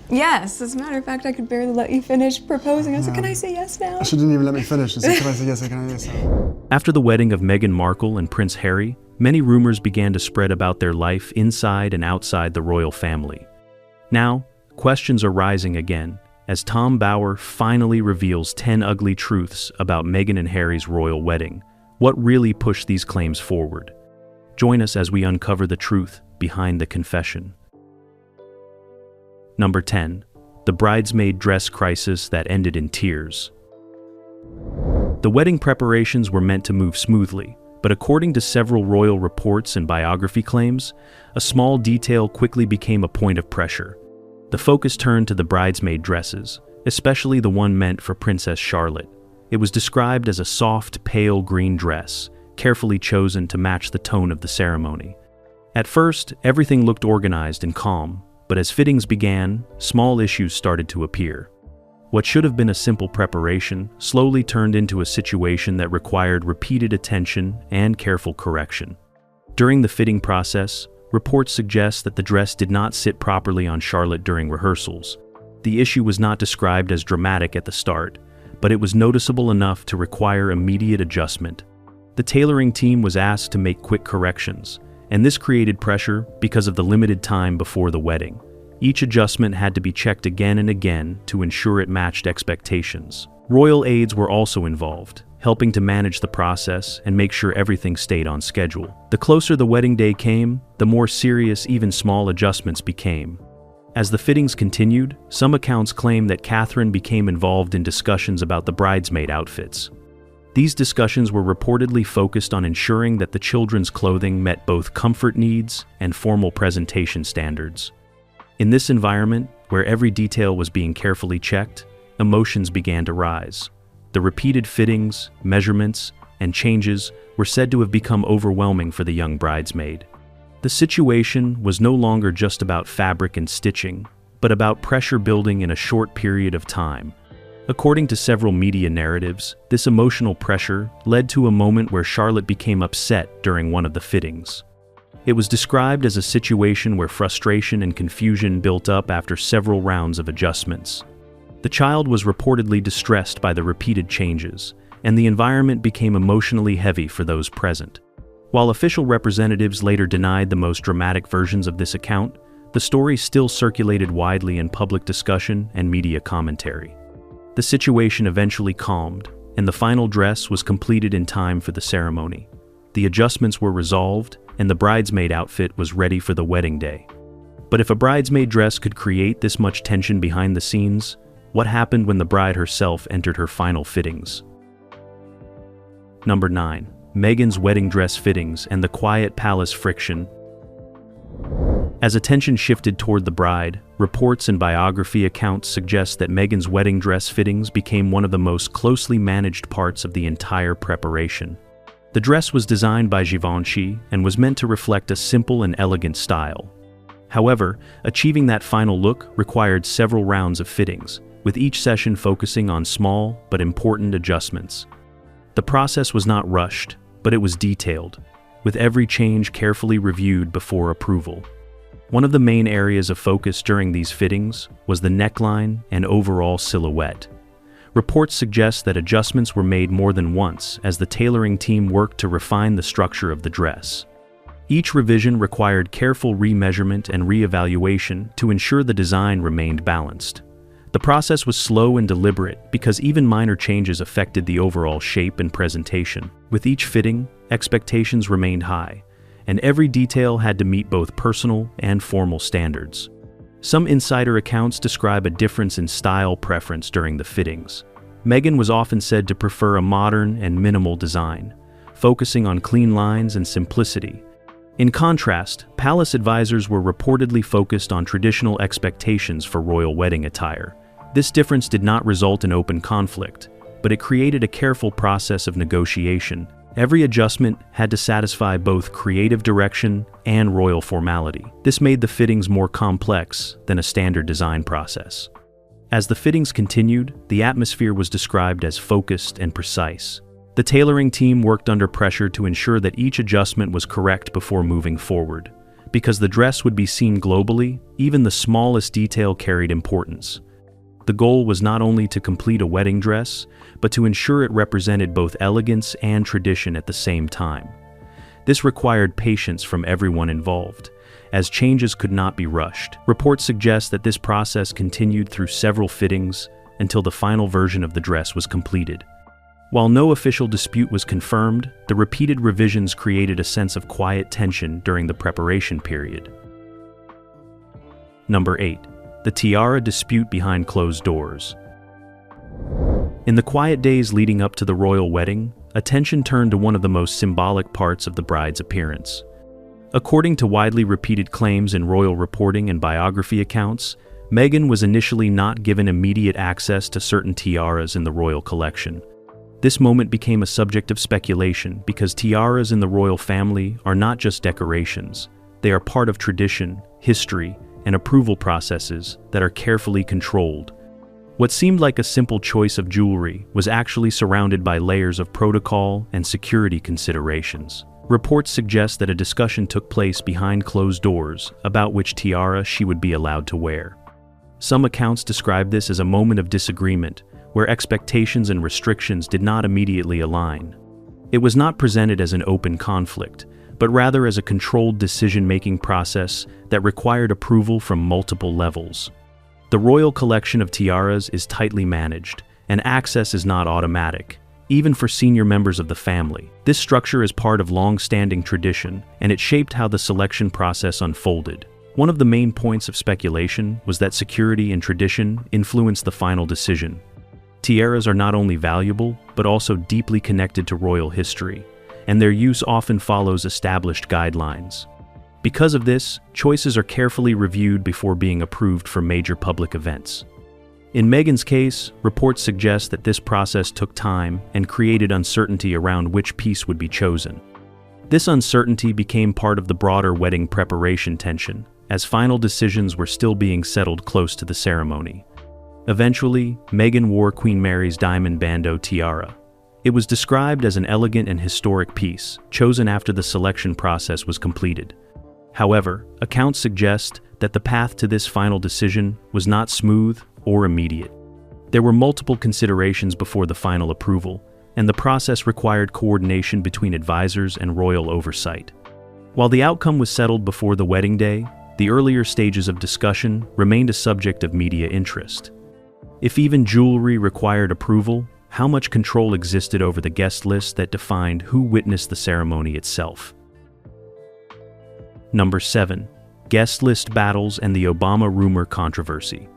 Yes, as a matter of fact, I could barely let you finish proposing. I was like, can I say yes now? She didn't even let me finish. I said, can I say yes, can I say yes now? After the wedding of Meghan Markle and Prince Harry, many rumors began to spread about their life inside and outside the royal family. Now, questions are rising again, as Tom Bower finally reveals 10 ugly truths about Meghan and Harry's royal wedding. What really pushed these claims forward? Join us as we uncover the truth behind the confession. Number 10. The bridesmaid dress crisis that ended in tears. The wedding preparations were meant to move smoothly, but according to several royal reports and biography claims, a small detail quickly became a point of pressure. The focus turned to the bridesmaid dresses, especially the one meant for Princess Charlotte. It was described as a soft, pale green dress, carefully chosen to match the tone of the ceremony. At first, everything looked organized and calm, but as fittings began, small issues started to appear. What should have been a simple preparation slowly turned into a situation that required repeated attention and careful correction. During the fitting process, reports suggest that the dress did not sit properly on Charlotte during rehearsals. The issue was not described as dramatic at the start, but it was noticeable enough to require immediate adjustment. The tailoring team was asked to make quick corrections, and this created pressure because of the limited time before the wedding. Each adjustment had to be checked again and again to ensure it matched expectations. Royal aides were also involved, helping to manage the process and make sure everything stayed on schedule. The closer the wedding day came, the more serious even small adjustments became. As the fittings continued, some accounts claim that Catherine became involved in discussions about the bridesmaid outfits. These discussions were reportedly focused on ensuring that the children's clothing met both comfort needs and formal presentation standards. In this environment, where every detail was being carefully checked, emotions began to rise. The repeated fittings, measurements, and changes were said to have become overwhelming for the young bridesmaid. The situation was no longer just about fabric and stitching, but about pressure building in a short period of time. According to several media narratives, this emotional pressure led to a moment where Charlotte became upset during one of the fittings. It was described as a situation where frustration and confusion built up after several rounds of adjustments. The child was reportedly distressed by the repeated changes, and the environment became emotionally heavy for those present. While official representatives later denied the most dramatic versions of this account, the story still circulated widely in public discussion and media commentary. The situation eventually calmed, and the final dress was completed in time for the ceremony. The adjustments were resolved, and the bridesmaid outfit was ready for the wedding day. But if a bridesmaid dress could create this much tension behind the scenes, what happened when the bride herself entered her final fittings? Number 9. Meghan's wedding dress fittings and the quiet palace friction. As attention shifted toward the bride, reports and biography accounts suggest that Meghan's wedding dress fittings became one of the most closely managed parts of the entire preparation. The dress was designed by Givenchy and was meant to reflect a simple and elegant style. However, achieving that final look required several rounds of fittings, with each session focusing on small but important adjustments. The process was not rushed, but it was detailed, with every change carefully reviewed before approval. One of the main areas of focus during these fittings was the neckline and overall silhouette. Reports suggest that adjustments were made more than once as the tailoring team worked to refine the structure of the dress. Each revision required careful remeasurement and reevaluation to ensure the design remained balanced. The process was slow and deliberate because even minor changes affected the overall shape and presentation. With each fitting, expectations remained high, and every detail had to meet both personal and formal standards. Some insider accounts describe a difference in style preference during the fittings. Meghan was often said to prefer a modern and minimal design, focusing on clean lines and simplicity. In contrast, palace advisors were reportedly focused on traditional expectations for royal wedding attire. This difference did not result in open conflict, but it created a careful process of negotiation. Every adjustment had to satisfy both creative direction and royal formality. This made the fittings more complex than a standard design process. As the fittings continued, the atmosphere was described as focused and precise. The tailoring team worked under pressure to ensure that each adjustment was correct before moving forward. Because the dress would be seen globally, even the smallest detail carried importance. The goal was not only to complete a wedding dress, but to ensure it represented both elegance and tradition at the same time. This required patience from everyone involved, as changes could not be rushed. Reports suggest that this process continued through several fittings until the final version of the dress was completed. While no official dispute was confirmed, the repeated revisions created a sense of quiet tension during the preparation period. Number 8. The tiara dispute behind closed doors. In the quiet days leading up to the royal wedding, attention turned to one of the most symbolic parts of the bride's appearance. According to widely repeated claims in royal reporting and biography accounts, Meghan was initially not given immediate access to certain tiaras in the royal collection. This moment became a subject of speculation because tiaras in the royal family are not just decorations. They are part of tradition, history, and approval processes that are carefully controlled. What seemed like a simple choice of jewelry was actually surrounded by layers of protocol and security considerations. Reports suggest that a discussion took place behind closed doors about which tiara she would be allowed to wear. Some accounts describe this as a moment of disagreement, where expectations and restrictions did not immediately align. It was not presented as an open conflict, but rather as a controlled decision-making process that required approval from multiple levels. The royal collection of tiaras is tightly managed, and access is not automatic, even for senior members of the family. This structure is part of long-standing tradition, and it shaped how the selection process unfolded. One of the main points of speculation was that security and tradition influenced the final decision. Tiaras are not only valuable, but also deeply connected to royal history, and their use often follows established guidelines. Because of this, choices are carefully reviewed before being approved for major public events. In Meghan's case, reports suggest that this process took time and created uncertainty around which piece would be chosen. This uncertainty became part of the broader wedding preparation tension, as final decisions were still being settled close to the ceremony. Eventually, Meghan wore Queen Mary's diamond bandeau tiara. It was described as an elegant and historic piece, chosen after the selection process was completed. However, accounts suggest that the path to this final decision was not smooth or immediate. There were multiple considerations before the final approval, and the process required coordination between advisors and royal oversight. While the outcome was settled before the wedding day, the earlier stages of discussion remained a subject of media interest. If even jewelry required approval, how much control existed over the guest list that defined who witnessed the ceremony itself? Number 7. Guest list battles and the Obama rumor controversy.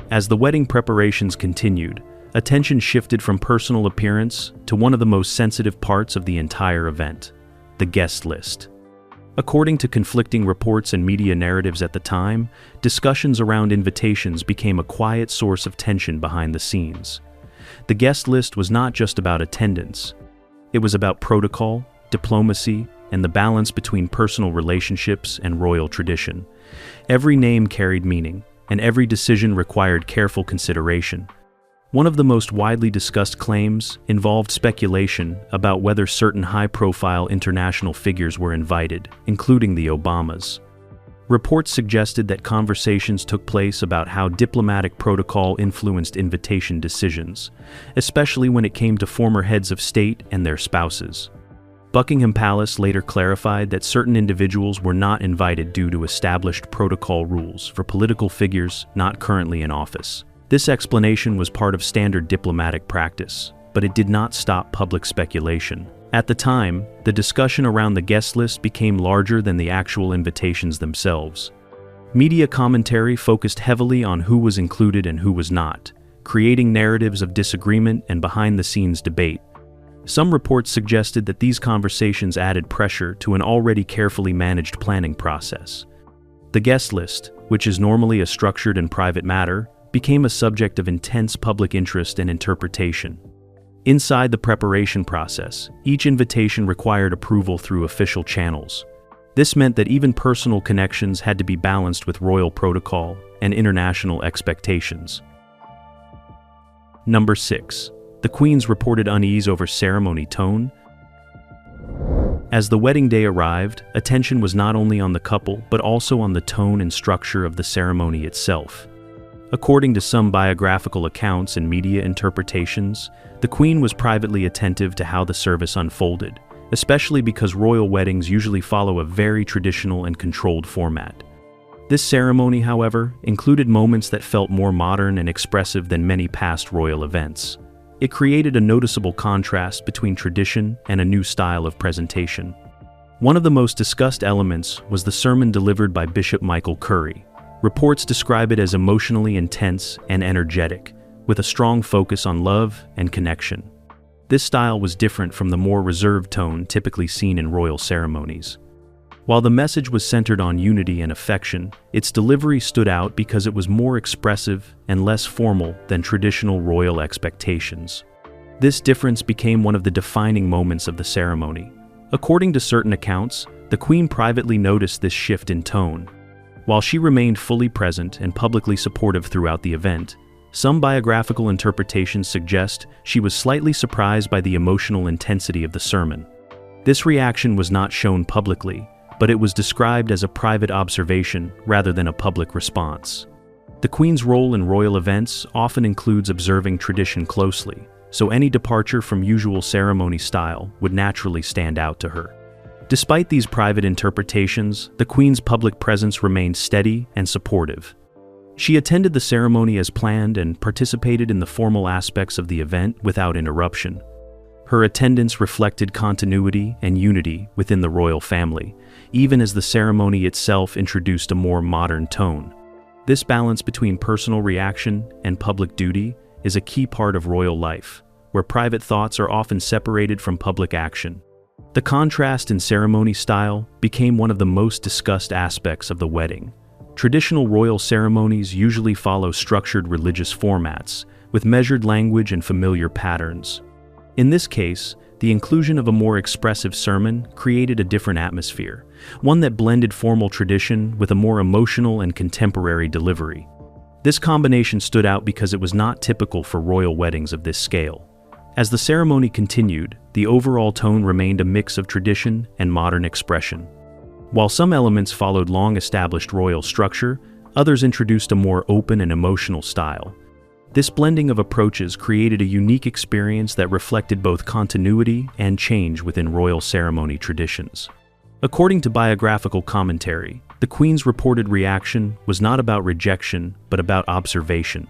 As the wedding preparations continued, attention shifted from personal appearance to one of the most sensitive parts of the entire event: the guest list. According to conflicting reports and media narratives at the time, discussions around invitations became a quiet source of tension behind the scenes. The guest list was not just about attendance. It was about protocol, diplomacy, and the balance between personal relationships and royal tradition. Every name carried meaning, and every decision required careful consideration. One of the most widely discussed claims involved speculation about whether certain high-profile international figures were invited, including the Obamas. Reports suggested that conversations took place about how diplomatic protocol influenced invitation decisions, especially when it came to former heads of state and their spouses. Buckingham Palace later clarified that certain individuals were not invited due to established protocol rules for political figures not currently in office. This explanation was part of standard diplomatic practice, but it did not stop public speculation. At the time, the discussion around the guest list became larger than the actual invitations themselves. Media commentary focused heavily on who was included and who was not, creating narratives of disagreement and behind-the-scenes debate. Some reports suggested that these conversations added pressure to an already carefully managed planning process. The guest list, which is normally a structured and private matter, became a subject of intense public interest and interpretation. Inside the preparation process, each invitation required approval through official channels. This meant that even personal connections had to be balanced with royal protocol and international expectations. Number 6. The Queen's reported unease over ceremony tone. As the wedding day arrived, attention was not only on the couple but also on the tone and structure of the ceremony itself. According to some biographical accounts and media interpretations, the Queen was privately attentive to how the service unfolded, especially because royal weddings usually follow a very traditional and controlled format. This ceremony, however, included moments that felt more modern and expressive than many past royal events. It created a noticeable contrast between tradition and a new style of presentation. One of the most discussed elements was the sermon delivered by Bishop Michael Curry. Reports describe it as emotionally intense and energetic, with a strong focus on love and connection. This style was different from the more reserved tone typically seen in royal ceremonies. While the message was centered on unity and affection, its delivery stood out because it was more expressive and less formal than traditional royal expectations. This difference became one of the defining moments of the ceremony. According to certain accounts, the Queen privately noticed this shift in tone. While she remained fully present and publicly supportive throughout the event, some biographical interpretations suggest she was slightly surprised by the emotional intensity of the sermon. This reaction was not shown publicly, but it was described as a private observation rather than a public response. The Queen's role in royal events often includes observing tradition closely, so any departure from usual ceremony style would naturally stand out to her. Despite these private interpretations, the Queen's public presence remained steady and supportive. She attended the ceremony as planned and participated in the formal aspects of the event without interruption. Her attendance reflected continuity and unity within the royal family, even as the ceremony itself introduced a more modern tone. This balance between personal reaction and public duty is a key part of royal life, where private thoughts are often separated from public action. The contrast in ceremony style became one of the most discussed aspects of the wedding. Traditional royal ceremonies usually follow structured religious formats, with measured language and familiar patterns. In this case, the inclusion of a more expressive sermon created a different atmosphere, one that blended formal tradition with a more emotional and contemporary delivery. This combination stood out because it was not typical for royal weddings of this scale. As the ceremony continued, the overall tone remained a mix of tradition and modern expression. While some elements followed long-established royal structure, others introduced a more open and emotional style. This blending of approaches created a unique experience that reflected both continuity and change within royal ceremony traditions. According to biographical commentary, the Queen's reported reaction was not about rejection, but about observation.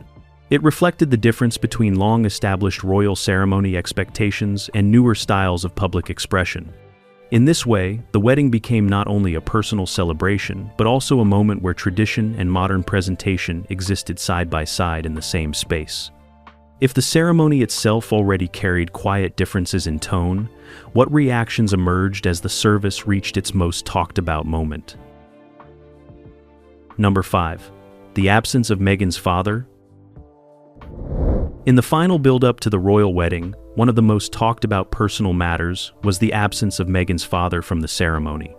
It reflected the difference between long-established royal ceremony expectations and newer styles of public expression. In this way, the wedding became not only a personal celebration, but also a moment where tradition and modern presentation existed side by side in the same space. If the ceremony itself already carried quiet differences in tone, what reactions emerged as the service reached its most talked about moment? Number 5. The absence of Meghan's father. In the final build-up to the royal wedding, one of the most talked about personal matters was the absence of Meghan's father from the ceremony.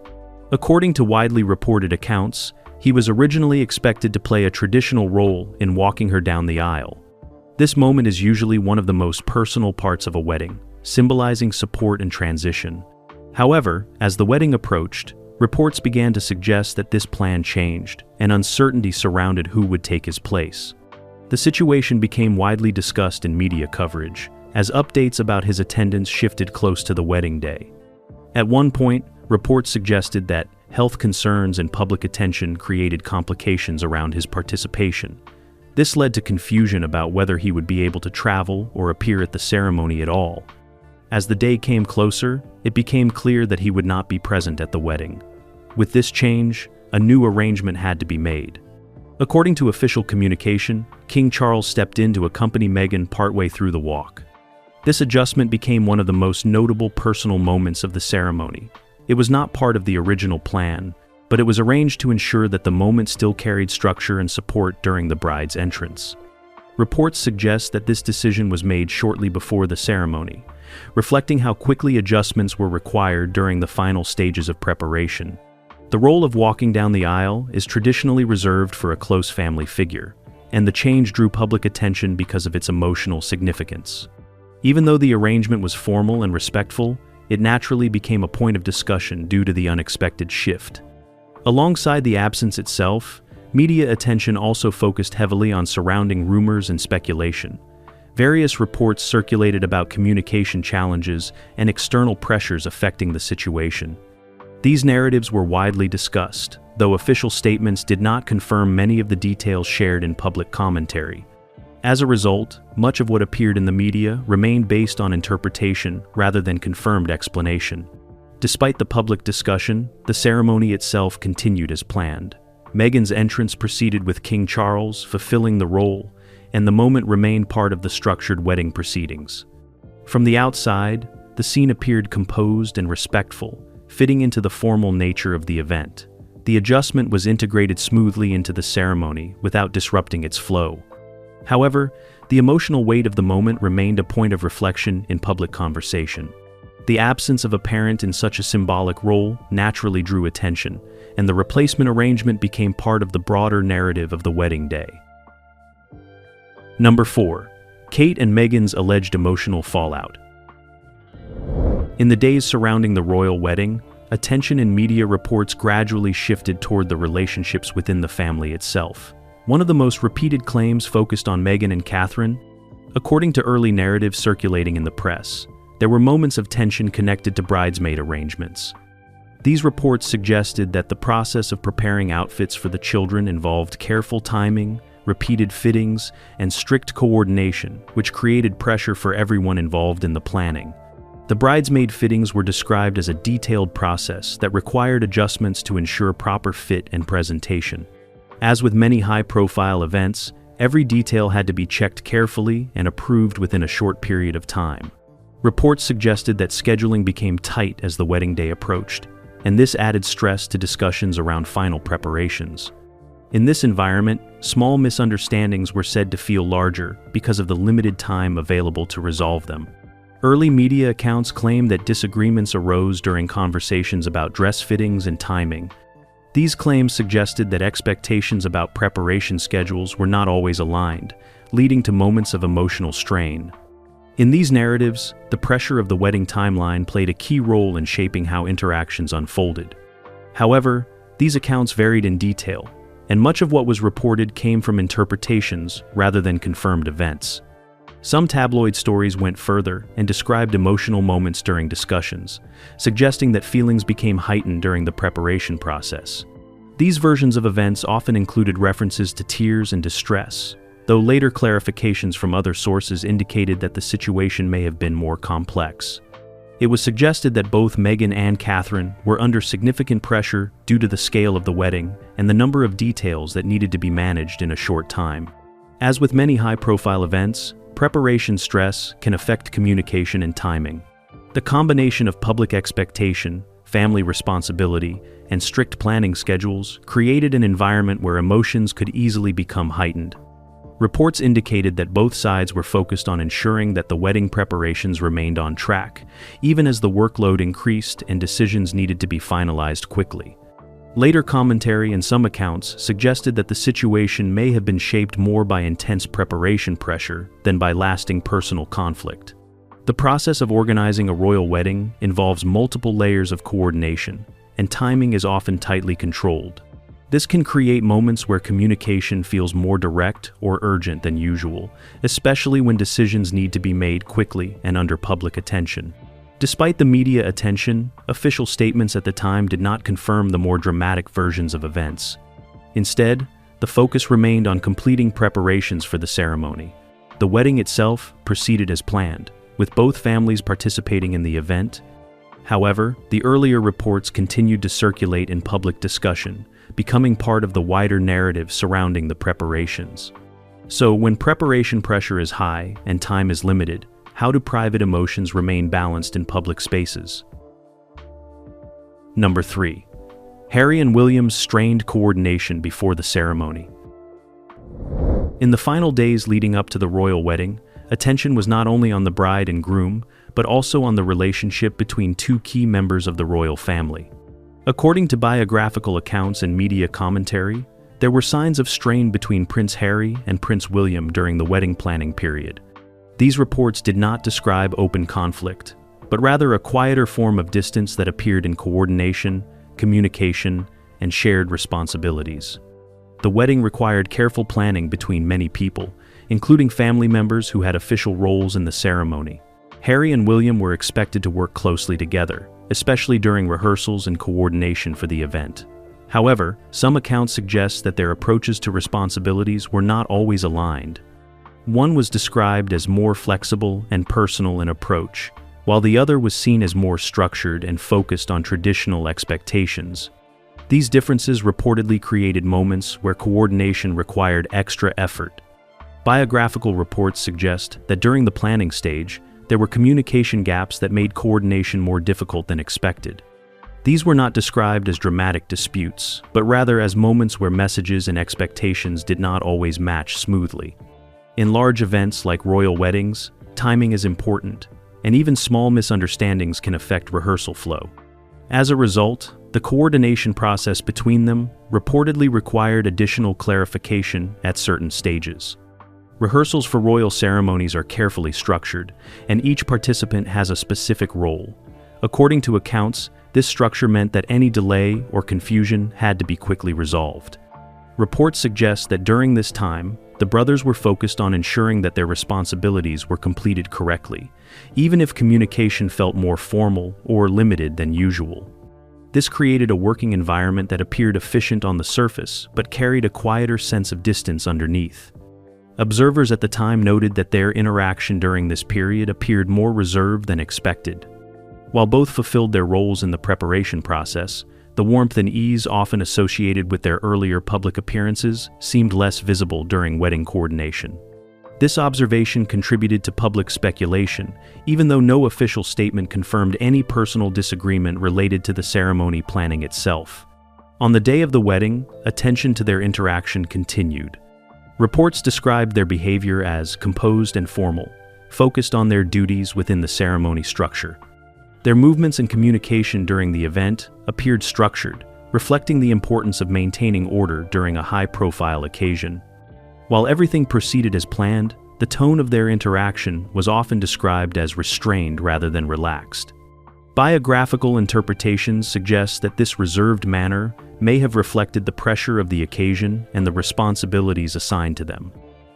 According to widely reported accounts, he was originally expected to play a traditional role in walking her down the aisle. This moment is usually one of the most personal parts of a wedding, symbolizing support and transition. However, as the wedding approached, reports began to suggest that this plan changed, and uncertainty surrounded who would take his place. The situation became widely discussed in media coverage, as updates about his attendance shifted close to the wedding day. At one point, reports suggested that health concerns and public attention created complications around his participation. This led to confusion about whether he would be able to travel or appear at the ceremony at all. As the day came closer, it became clear that he would not be present at the wedding. With this change, a new arrangement had to be made. According to official communication, King Charles stepped in to accompany Meghan partway through the walk. This adjustment became one of the most notable personal moments of the ceremony. It was not part of the original plan, but it was arranged to ensure that the moment still carried structure and support during the bride's entrance. Reports suggest that this decision was made shortly before the ceremony, reflecting how quickly adjustments were required during the final stages of preparation. The role of walking down the aisle is traditionally reserved for a close family figure, and the change drew public attention because of its emotional significance. Even though the arrangement was formal and respectful, it naturally became a point of discussion due to the unexpected shift. Alongside the absence itself, media attention also focused heavily on surrounding rumors and speculation. Various reports circulated about communication challenges and external pressures affecting the situation. These narratives were widely discussed, though official statements did not confirm many of the details shared in public commentary. As a result, much of what appeared in the media remained based on interpretation rather than confirmed explanation. Despite the public discussion, the ceremony itself continued as planned. Meghan's entrance proceeded with King Charles fulfilling the role, and the moment remained part of the structured wedding proceedings. From the outside, the scene appeared composed and respectful, fitting into the formal nature of the event. The adjustment was integrated smoothly into the ceremony without disrupting its flow. However, the emotional weight of the moment remained a point of reflection in public conversation. The absence of a parent in such a symbolic role naturally drew attention, and the replacement arrangement became part of the broader narrative of the wedding day. Number 4. Kate and Meghan's alleged emotional fallout. In the days surrounding the royal wedding, attention in media reports gradually shifted toward the relationships within the family itself. One of the most repeated claims focused on Meghan and Catherine. According to early narratives circulating in the press, there were moments of tension connected to bridesmaid arrangements. These reports suggested that the process of preparing outfits for the children involved careful timing, repeated fittings, and strict coordination, which created pressure for everyone involved in the planning. The bridesmaid fittings were described as a detailed process that required adjustments to ensure proper fit and presentation. As with many high-profile events, every detail had to be checked carefully and approved within a short period of time. Reports suggested that scheduling became tight as the wedding day approached, and this added stress to discussions around final preparations. In this environment, small misunderstandings were said to feel larger because of the limited time available to resolve them. Early media accounts claim that disagreements arose during conversations about dress fittings and timing. These claims suggested that expectations about preparation schedules were not always aligned, leading to moments of emotional strain. In these narratives, the pressure of the wedding timeline played a key role in shaping how interactions unfolded. However, these accounts varied in detail, and much of what was reported came from interpretations rather than confirmed events. Some tabloid stories went further and described emotional moments during discussions, suggesting that feelings became heightened during the preparation process. These versions of events often included references to tears and distress, though later clarifications from other sources indicated that the situation may have been more complex. It was suggested that both Meghan and Catherine were under significant pressure due to the scale of the wedding and the number of details that needed to be managed in a short time. As with many high-profile events, preparation stress can affect communication and timing. The combination of public expectation, family responsibility, and strict planning schedules created an environment where emotions could easily become heightened. Reports indicated that both sides were focused on ensuring that the wedding preparations remained on track, even as the workload increased and decisions needed to be finalized quickly. Later commentary and some accounts suggested that the situation may have been shaped more by intense preparation pressure than by lasting personal conflict. The process of organizing a royal wedding involves multiple layers of coordination, and timing is often tightly controlled. This can create moments where communication feels more direct or urgent than usual, especially when decisions need to be made quickly and under public attention. Despite the media attention, official statements at the time did not confirm the more dramatic versions of events. Instead, the focus remained on completing preparations for the ceremony. The wedding itself proceeded as planned, with both families participating in the event. However, the earlier reports continued to circulate in public discussion, becoming part of the wider narrative surrounding the preparations. So, when preparation pressure is high and time is limited, how do private emotions remain balanced in public spaces? Number 3. Harry and William's strained coordination before the ceremony. In the final days leading up to the royal wedding, attention was not only on the bride and groom, but also on the relationship between two key members of the royal family. According to biographical accounts and media commentary, there were signs of strain between Prince Harry and Prince William during the wedding planning period. These reports did not describe open conflict, but rather a quieter form of distance that appeared in coordination, communication, and shared responsibilities. The wedding required careful planning between many people, including family members who had official roles in the ceremony. Harry and William were expected to work closely together, especially during rehearsals and coordination for the event. However, some accounts suggest that their approaches to responsibilities were not always aligned. One was described as more flexible and personal in approach, while the other was seen as more structured and focused on traditional expectations. These differences reportedly created moments where coordination required extra effort. Biographical reports suggest that during the planning stage, there were communication gaps that made coordination more difficult than expected. These were not described as dramatic disputes, but rather as moments where messages and expectations did not always match smoothly. In large events like royal weddings, timing is important, and even small misunderstandings can affect rehearsal flow. As a result, the coordination process between them reportedly required additional clarification at certain stages. Rehearsals for royal ceremonies are carefully structured, and each participant has a specific role. According to accounts, this structure meant that any delay or confusion had to be quickly resolved. Reports suggest that during this time, the brothers were focused on ensuring that their responsibilities were completed correctly, even if communication felt more formal or limited than usual. This created a working environment that appeared efficient on the surface, but carried a quieter sense of distance underneath. Observers at the time noted that their interaction during this period appeared more reserved than expected. While both fulfilled their roles in the preparation process, the warmth and ease often associated with their earlier public appearances seemed less visible during wedding coordination. This observation contributed to public speculation, even though no official statement confirmed any personal disagreement related to the ceremony planning itself. On the day of the wedding, attention to their interaction continued. Reports described their behavior as composed and formal, focused on their duties within the ceremony structure. Their movements and communication during the event appeared structured, reflecting the importance of maintaining order during a high-profile occasion. While everything proceeded as planned, the tone of their interaction was often described as restrained rather than relaxed. Biographical interpretations suggest that this reserved manner may have reflected the pressure of the occasion and the responsibilities assigned to them.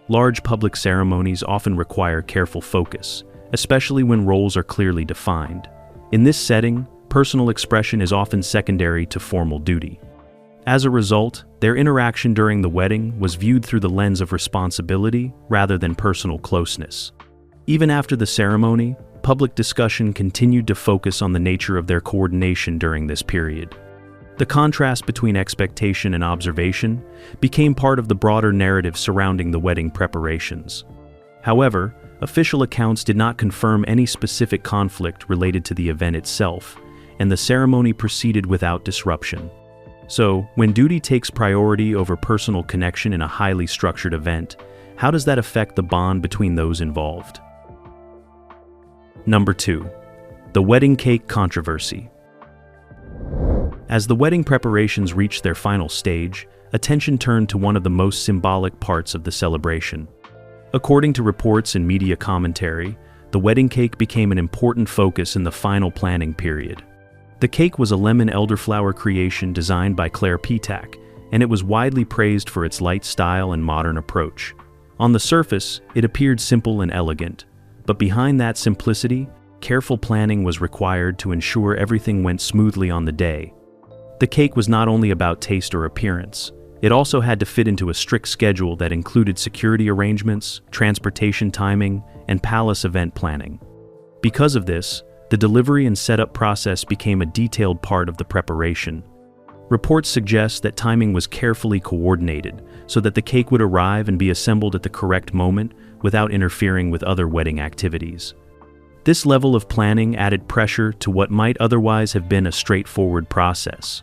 Large public ceremonies often require careful focus, especially when roles are clearly defined. In this setting, personal expression is often secondary to formal duty. As a result, their interaction during the wedding was viewed through the lens of responsibility rather than personal closeness. Even after the ceremony, public discussion continued to focus on the nature of their coordination during this period. The contrast between expectation and observation became part of the broader narrative surrounding the wedding preparations. However, official accounts did not confirm any specific conflict related to the event itself, and the ceremony proceeded without disruption. So, when duty takes priority over personal connection in a highly structured event, how does that affect the bond between those involved? Number 2. The wedding cake controversy. As the wedding preparations reached their final stage, attention turned to one of the most symbolic parts of the celebration. According to reports and media commentary, the wedding cake became an important focus in the final planning period. The cake was a lemon elderflower creation designed by Claire Petak, and it was widely praised for its light style and modern approach. On the surface, it appeared simple and elegant, but behind that simplicity, careful planning was required to ensure everything went smoothly on the day. The cake was not only about taste or appearance, it also had to fit into a strict schedule that included security arrangements, transportation timing, and palace event planning. Because of this, the delivery and setup process became a detailed part of the preparation. Reports suggest that timing was carefully coordinated so that the cake would arrive and be assembled at the correct moment without interfering with other wedding activities. This level of planning added pressure to what might otherwise have been a straightforward process.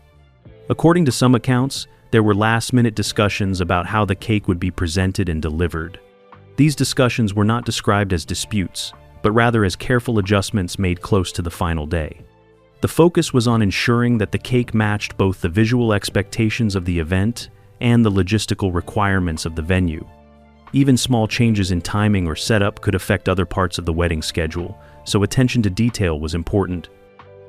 According to some accounts, there were last-minute discussions about how the cake would be presented and delivered. These discussions were not described as disputes, but rather as careful adjustments made close to the final day. The focus was on ensuring that the cake matched both the visual expectations of the event and the logistical requirements of the venue. Even small changes in timing or setup could affect other parts of the wedding schedule, so attention to detail was important.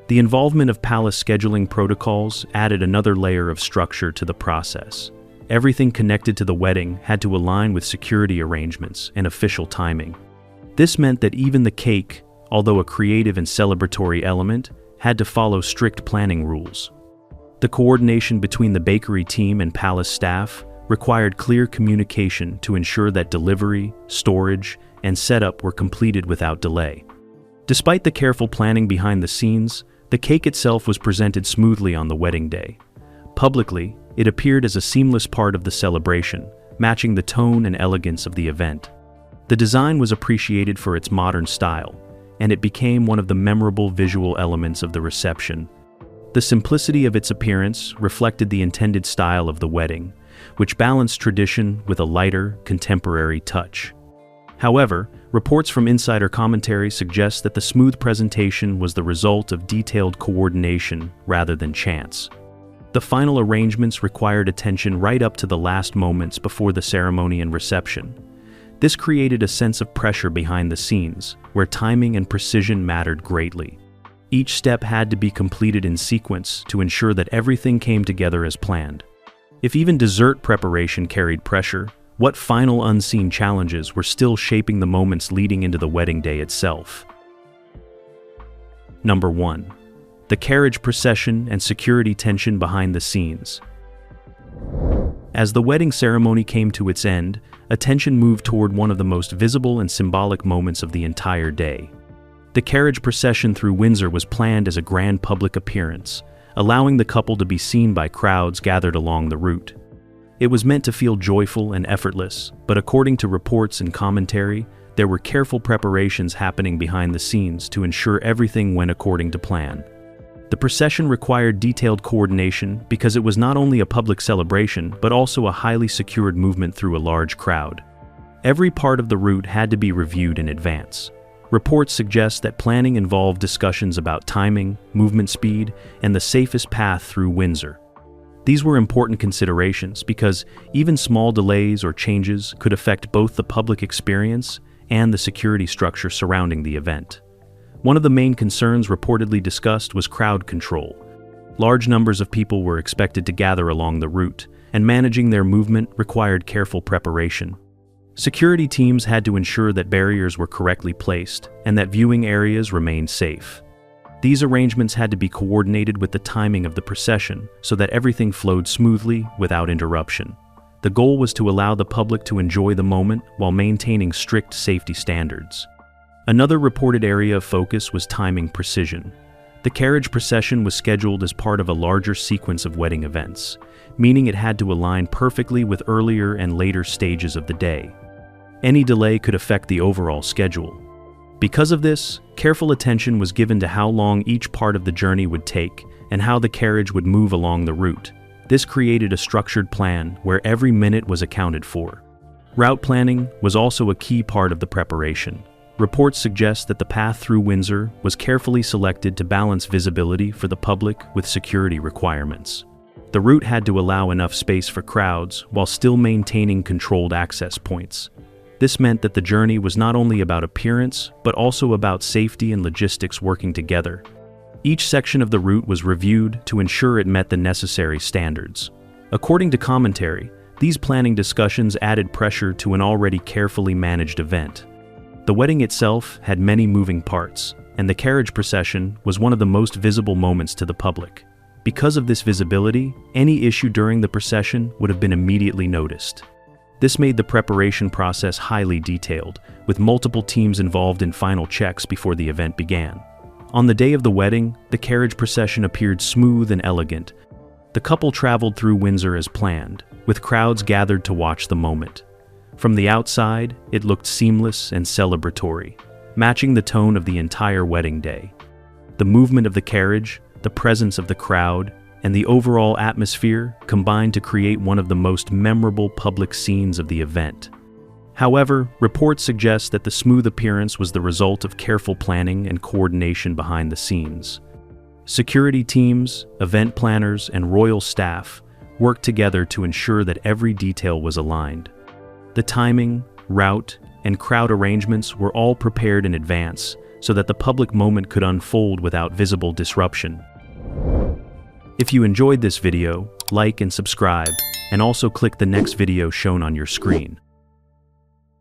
The involvement of palace scheduling protocols added another layer of structure to the process. Everything connected to the wedding had to align with security arrangements and official timing. This meant that even the cake, although a creative and celebratory element, had to follow strict planning rules. The coordination between the bakery team and palace staff required clear communication to ensure that delivery, storage, and setup were completed without delay. Despite the careful planning behind the scenes, the cake itself was presented smoothly on the wedding day. Publicly, it appeared as a seamless part of the celebration, matching the tone and elegance of the event. The design was appreciated for its modern style, and it became one of the memorable visual elements of the reception. The simplicity of its appearance reflected the intended style of the wedding, which balanced tradition with a lighter, contemporary touch. However, reports from insider commentary suggest that the smooth presentation was the result of detailed coordination rather than chance. The final arrangements required attention right up to the last moments before the ceremony and reception. This created a sense of pressure behind the scenes, where timing and precision mattered greatly. Each step had to be completed in sequence to ensure that everything came together as planned. If even dessert preparation carried pressure, what final unseen challenges were still shaping the moments leading into the wedding day itself? Number 1. The carriage procession and security tension behind the scenes. As the wedding ceremony came to its end, attention moved toward one of the most visible and symbolic moments of the entire day. The carriage procession through Windsor was planned as a grand public appearance, allowing the couple to be seen by crowds gathered along the route. It was meant to feel joyful and effortless, but according to reports and commentary, there were careful preparations happening behind the scenes to ensure everything went according to plan. The procession required detailed coordination because it was not only a public celebration but also a highly secured movement through a large crowd. Every part of the route had to be reviewed in advance. Reports suggest that planning involved discussions about timing, movement speed, and the safest path through Windsor. These were important considerations because even small delays or changes could affect both the public experience and the security structure surrounding the event. One of the main concerns reportedly discussed was crowd control. Large numbers of people were expected to gather along the route, and managing their movement required careful preparation. Security teams had to ensure that barriers were correctly placed and that viewing areas remained safe. These arrangements had to be coordinated with the timing of the procession so that everything flowed smoothly without interruption. The goal was to allow the public to enjoy the moment while maintaining strict safety standards. Another reported area of focus was timing precision. The carriage procession was scheduled as part of a larger sequence of wedding events, meaning it had to align perfectly with earlier and later stages of the day. Any delay could affect the overall schedule. Because of this, careful attention was given to how long each part of the journey would take and how the carriage would move along the route. This created a structured plan where every minute was accounted for. Route planning was also a key part of the preparation. Reports suggest that the path through Windsor was carefully selected to balance visibility for the public with security requirements. The route had to allow enough space for crowds while still maintaining controlled access points. This meant that the journey was not only about appearance, but also about safety and logistics working together. Each section of the route was reviewed to ensure it met the necessary standards. According to commentary, these planning discussions added pressure to an already carefully managed event. The wedding itself had many moving parts, and the carriage procession was one of the most visible moments to the public. Because of this visibility, any issue during the procession would have been immediately noticed. This made the preparation process highly detailed, with multiple teams involved in final checks before the event began. On the day of the wedding, the carriage procession appeared smooth and elegant. The couple traveled through Windsor as planned, with crowds gathered to watch the moment. From the outside, it looked seamless and celebratory, matching the tone of the entire wedding day. The movement of the carriage, the presence of the crowd, and the overall atmosphere combined to create one of the most memorable public scenes of the event. However, reports suggest that the smooth appearance was the result of careful planning and coordination behind the scenes. Security teams, event planners, and royal staff worked together to ensure that every detail was aligned. The timing, route, and crowd arrangements were all prepared in advance so that the public moment could unfold without visible disruption. If you enjoyed this video, like and subscribe, and also click the next video shown on your screen.